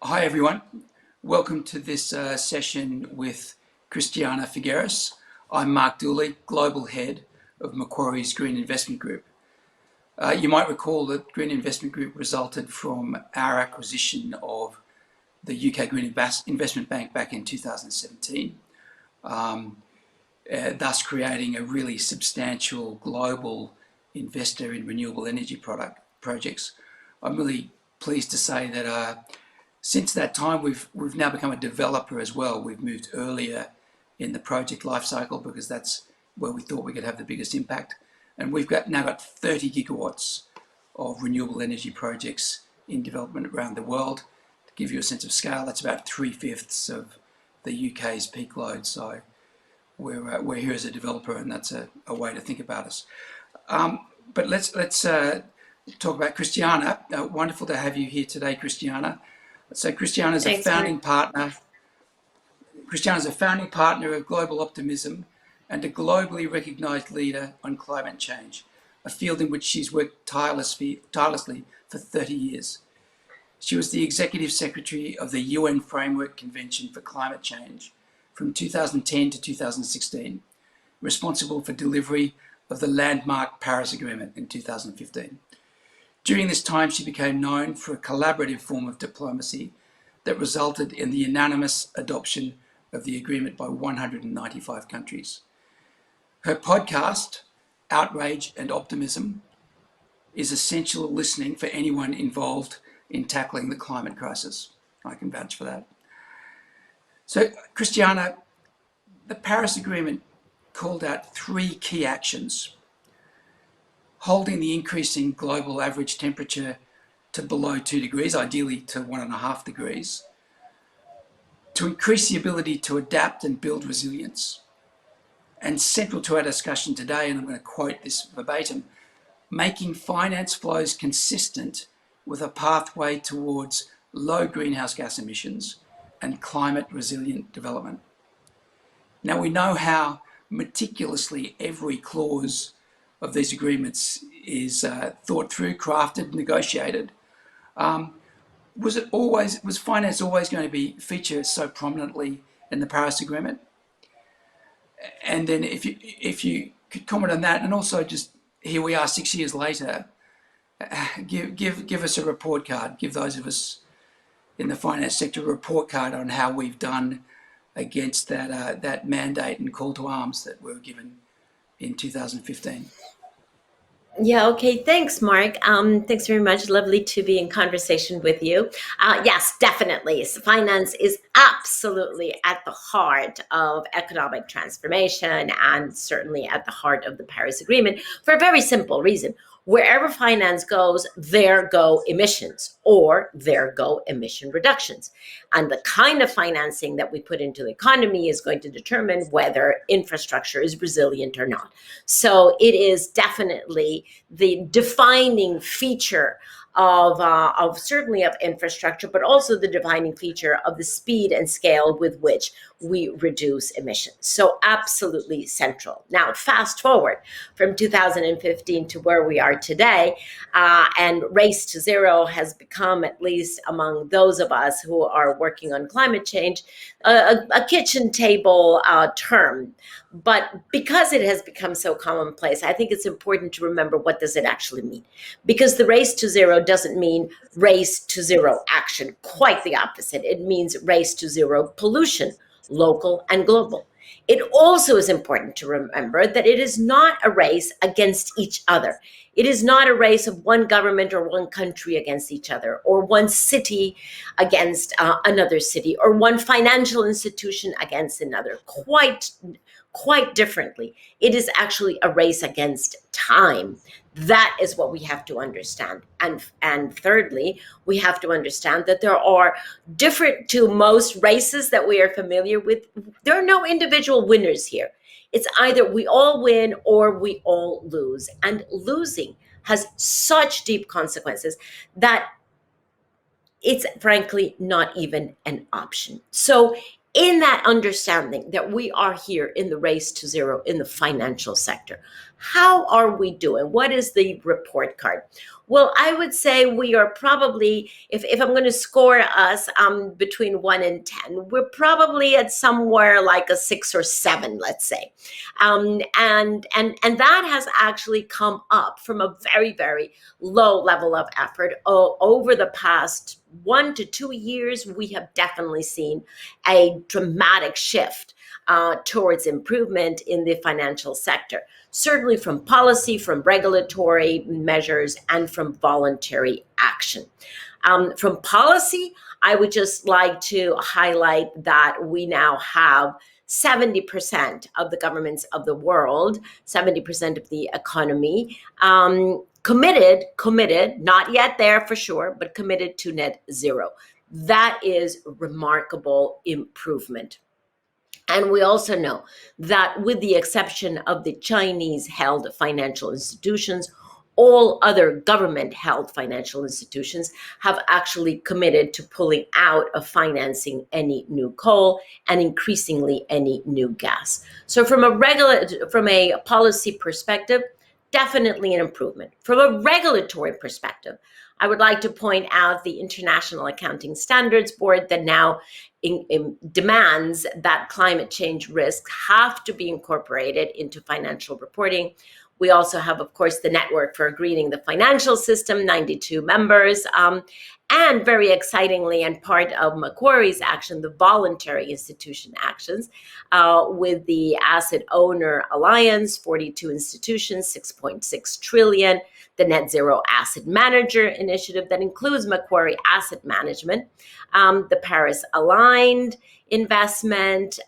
Hi everyone, welcome to this session with Christiana Figueres. I'm Mark Dooley, Global Head of Macquarie's Green Investment Group. You might recall that Green Investment Group resulted from our acquisition of the UK Green Investment Bank back in 2017, thus creating a really substantial global investor in renewable energy projects. I'm really pleased to say that since that time, we've now become a developer as well. We've moved earlier in the project lifecycle because that's where we thought we could have the biggest impact. And we've now got 30 gigawatts of renewable energy projects in development around the world. To give you a sense of scale, that's about 3/5 of the UK's peak load. So we're here as a developer, and that's a way to think about us. But let's talk about Christiana. Wonderful to have you here today, Christiana. So Christiana is a founding partner. Christiana is a founding partner of Global Optimism and a globally recognised leader on climate change, a field in which she's worked tirelessly for 30 years. She was the Executive Secretary of the UN Framework Convention for Climate Change from 2010 to 2016, responsible for delivery of the landmark Paris Agreement in 2015. During this time, she became known for a collaborative form of diplomacy that resulted in the unanimous adoption of the agreement by 195 countries. Her podcast, Outrage and Optimism, is essential listening for anyone involved in tackling the climate crisis. I can vouch for that. So, Christiana, the Paris Agreement called out 3 key actions: holding the increasing global average temperature to below 2 degrees, ideally to 1.5 degrees, to increase the ability to adapt and build resilience. And central to our discussion today, and I'm going to quote this verbatim, making finance flows consistent with a pathway towards low greenhouse gas emissions and climate resilient development. Now, we know how meticulously every clause of these agreements is thought through, crafted, negotiated. Was finance always going to feature so prominently in the Paris Agreement? And then if you could comment on that, and also just here we are 6 years later, give us a report card, give those of us in the finance sector a report card on how we've done against that mandate and call to arms that were given in 2015. Yeah, okay. Thanks, Mark. Thanks very much. Lovely to be in conversation with you. Yes, definitely. Finance is absolutely at the heart of economic transformation and certainly at the heart of the Paris Agreement for a very simple reason. Wherever finance goes, there go emissions, or there go emission reductions. And the kind of financing that we put into the economy is going to determine whether infrastructure is resilient or not. So it is definitely the defining feature of certainly of infrastructure, but also the defining feature of the speed and scale with which we reduce emissions. So absolutely central. Now, fast forward from 2015 to where we are today, and race to zero has become, at least among those of us who are working on climate change, a kitchen table term. But because it has become so commonplace, I think it's important to remember, what does it actually mean? Because the race to zero doesn't mean race to zero action. Quite the opposite. It means race to zero pollution, local and global. It also is important to remember that it is not a race against each other. It is not a race of one government or one country against each other, or one city against another city, or one financial institution against another. Quite differently. It is actually a race against time. That is what we have to understand. And thirdly, we have to understand that there are, different to most races that we are familiar with, there are no individual winners here. It's either we all win or we all lose. And losing has such deep consequences that it's frankly not even an option. So in that understanding that we are here in the race to zero in the financial sector, How are we doing? What is the report card? Well, I would say we are probably, if I'm going to score us between 1 and 10, we're probably at somewhere like a 6 or 7, let's say. And that has actually come up from a very, very low level of effort. Over the past 1 to 2 years, we have definitely seen a dramatic shift towards improvement in the financial sector, certainly from policy, from regulatory measures, and from voluntary action. From policy, I would just like to highlight that we now have 70% of the governments of the world, 70% of the economy, committed, not yet there for sure, but committed to net zero. That is remarkable improvement. And we also know that with the exception of the Chinese-held financial institutions, all other government-held financial institutions have actually committed to pulling out of financing any new coal and increasingly any new gas. So from a policy perspective, definitely an improvement. From a regulatory perspective, I would like to point out the International Accounting Standards Board that now demands that climate change risks have to be incorporated into financial reporting. We also have, of course, the Network for Greening the Financial System, 92 members, and very excitingly, and part of Macquarie's action, the voluntary institution actions, with the Asset Owner Alliance, 42 institutions, 6.6 trillion, the Net Zero Asset Manager Initiative that includes Macquarie Asset Management, the Paris Aligned Investment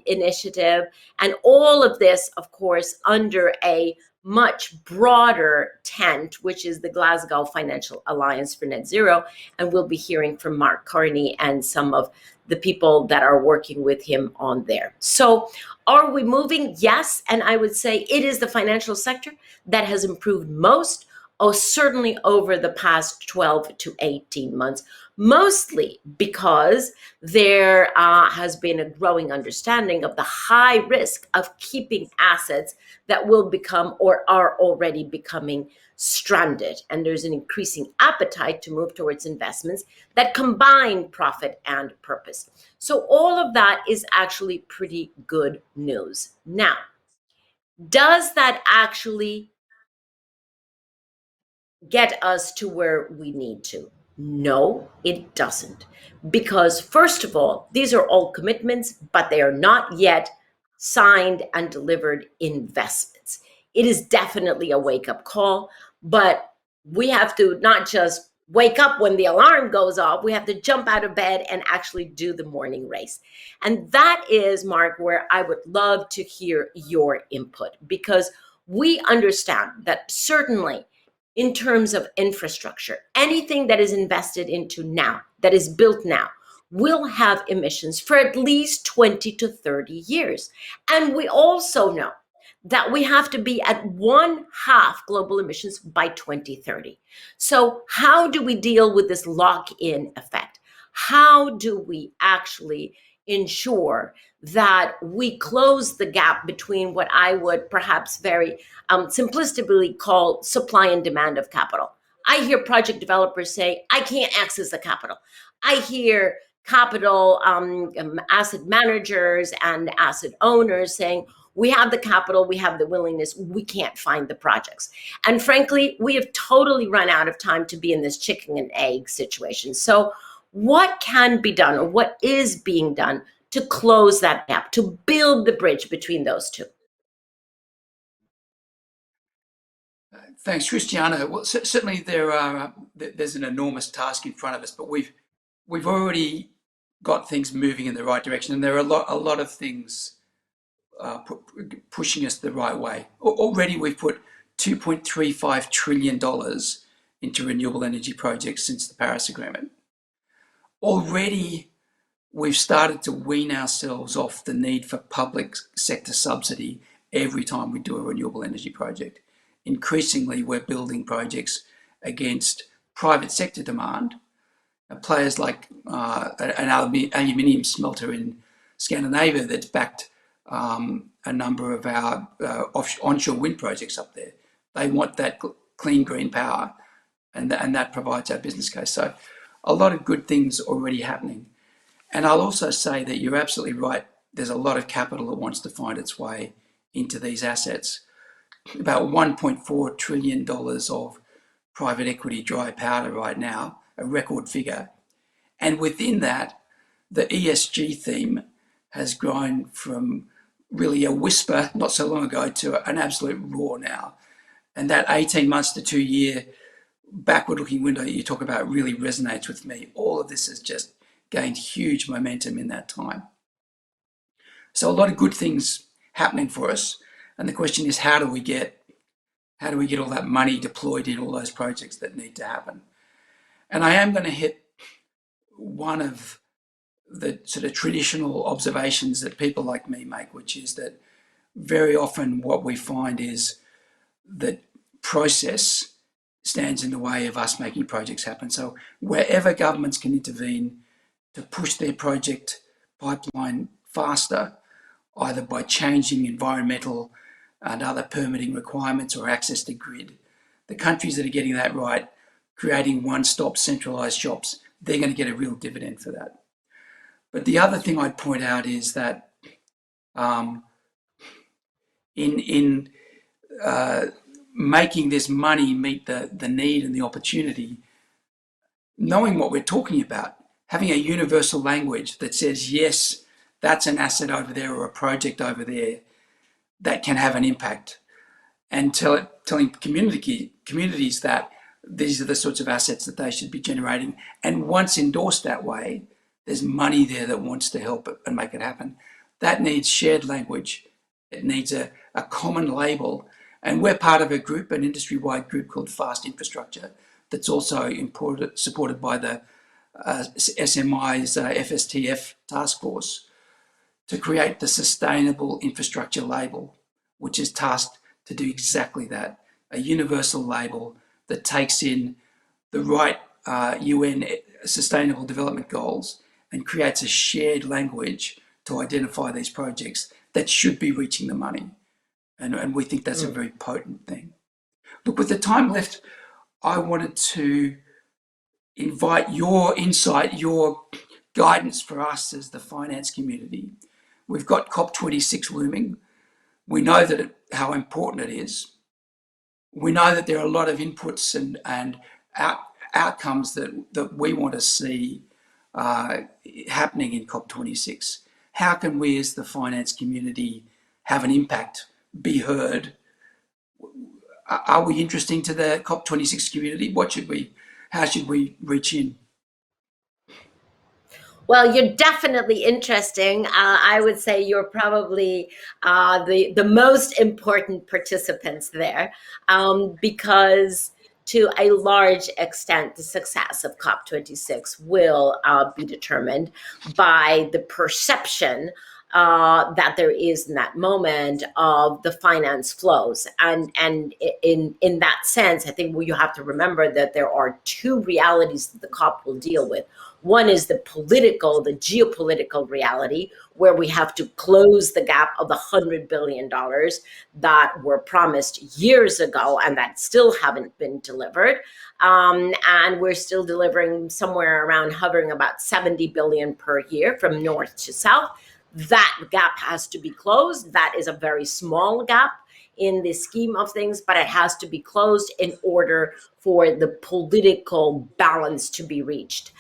Initiative, and all of this, of course, under a much broader tent, which is the Glasgow Financial Alliance for Net Zero. And we'll be hearing from Mark Carney and some of the people that are working with him on there. So are we moving? Yes. And I would say it is the financial sector that has improved most, certainly over the past 12 to 18 months, mostly because there has been a growing understanding of the high risk of keeping assets that will become or are already becoming stranded. And there's an increasing appetite to move towards investments that combine profit and purpose. So all of that is actually pretty good news. Now, does that actually get us to where we need to? No, it doesn't. Because first of all, these are all commitments, but they are not yet signed and delivered investments. It is definitely a wake-up call, but we have to not just wake up when the alarm goes off, we have to jump out of bed and actually do the morning race. And that is, Mark, where I would love to hear your input, because we understand that certainly in terms of infrastructure, anything that is invested into now, that is built now, will have emissions for at least 20 to 30 years. And we also know that we have to be at 1/2 global emissions by 2030. So how do we deal with this lock-in effect? How do we actually ensure that we close the gap between what I would perhaps very simplistically call supply and demand of capital? I hear project developers say, I can't access the capital. I hear capital asset managers and asset owners saying, we have the capital, we have the willingness, we can't find the projects. And frankly, we have totally run out of time to be in this chicken and egg situation. So what can be done, or what is being done to close that gap, to build the bridge between those two? Thanks, Christiana. Well, certainly there's an enormous task in front of us, but we've already got things moving in the right direction, and there are a lot of things pushing us the right way. Already we've put $2.35 trillion into renewable energy projects since the Paris Agreement. Already we've started to wean ourselves off the need for public sector subsidy every time we do a renewable energy project. Increasingly, we're building projects against private sector demand. Players like an aluminium smelter in Scandinavia that's backed a number of our onshore wind projects up there. They want that clean green power, and that provides our business case. So a lot of good things already happening. And I'll also say that you're absolutely right. There's a lot of capital that wants to find its way into these assets. About $1.4 trillion of private equity dry powder right now, a record figure. And within that, the ESG theme has grown from really a whisper not so long ago to an absolute roar now. And that 18 months to 2 year backward-looking window you talk about really resonates with me. All of this has just gained huge momentum in that time. So a lot of good things happening for us. And the question is, how do we get all that money deployed in all those projects that need to happen? And I am going to hit one of the sort of traditional observations that people like me make, which is that very often what we find is that process stands in the way of us making projects happen. So wherever governments can intervene to push their project pipeline faster, either by changing environmental and other permitting requirements or access to grid, the countries that are getting that right, creating one-stop centralised shops, they're going to get a real dividend for that. But the other thing I'd point out is that in making this money meet the need and the opportunity, knowing what we're talking about, having a universal language that says, yes, that's an asset over there or a project over there that can have an impact, and telling communities that these are the sorts of assets that they should be generating. And once endorsed that way, there's money there that wants to help it and make it happen. That needs shared language. It needs a common label. And we're part of a group, an industry-wide group called Fast Infrastructure, that's also supported by the SMI's FSTF task force to create the Sustainable Infrastructure Label, which is tasked to do exactly that, a universal label that takes in the right UN Sustainable Development Goals and creates a shared language to identify these projects that should be reaching the money. And we think that's a very potent thing. Look, with the time left, I wanted to invite your insight, your guidance for us as the finance community. We've got COP26 looming. We know how important it is. We know that there are a lot of inputs and outcomes that we want to see happening in COP26. How can we as the finance community have an impact, be heard? Are we interesting to the COP26 community? How should we reach in? Well, you're definitely interesting. I would say you're probably the most important participants there, because to a large extent, the success of COP26 will be determined by the perception that there is in that moment of the finance flows. And in that sense, I think you have to remember that there are two realities that the COP will deal with. One is the geopolitical reality, where we have to close the gap of the $100 billion that were promised years ago and that still haven't been delivered. And we're still delivering somewhere around hovering about 70 billion per year from north to south. That gap has to be closed. That is a very small gap in the scheme of things, but it has to be closed in order for the political balance to be reached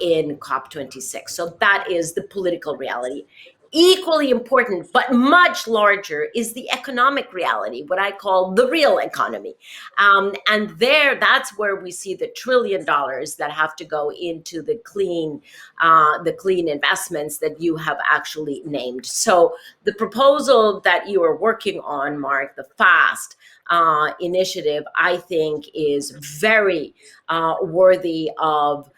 in COP26. So that is the political reality. Equally important, but much larger, is the economic reality, what I call the real economy. And that's where we see the $1 trillion that have to go into the clean investments that you have actually named. So the proposal that you are working on, Mark, the FAST initiative, I think is very worthy of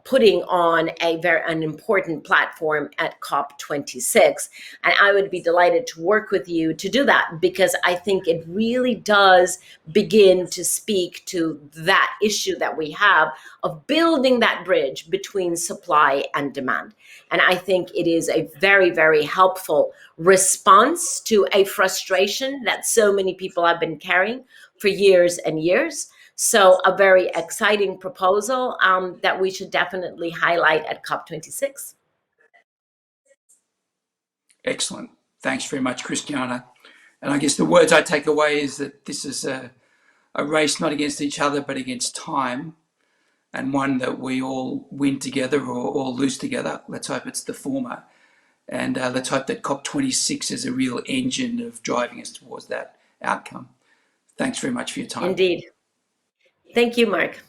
putting on an important platform at COP26. And I would be delighted to work with you to do that, because I think it really does begin to speak to that issue that we have of building that bridge between supply and demand. And I think it is a very, very helpful response to a frustration that so many people have been carrying for years and years. So a very exciting proposal that we should definitely highlight at COP26. Excellent. Thanks very much, Christiana. And I guess the words I take away is that this is a race not against each other, but against time, and one that we all win together or all lose together. Let's hope it's the former. And let's hope that COP26 is a real engine of driving us towards that outcome. Thanks very much for your time. Indeed. Thank you, Mark.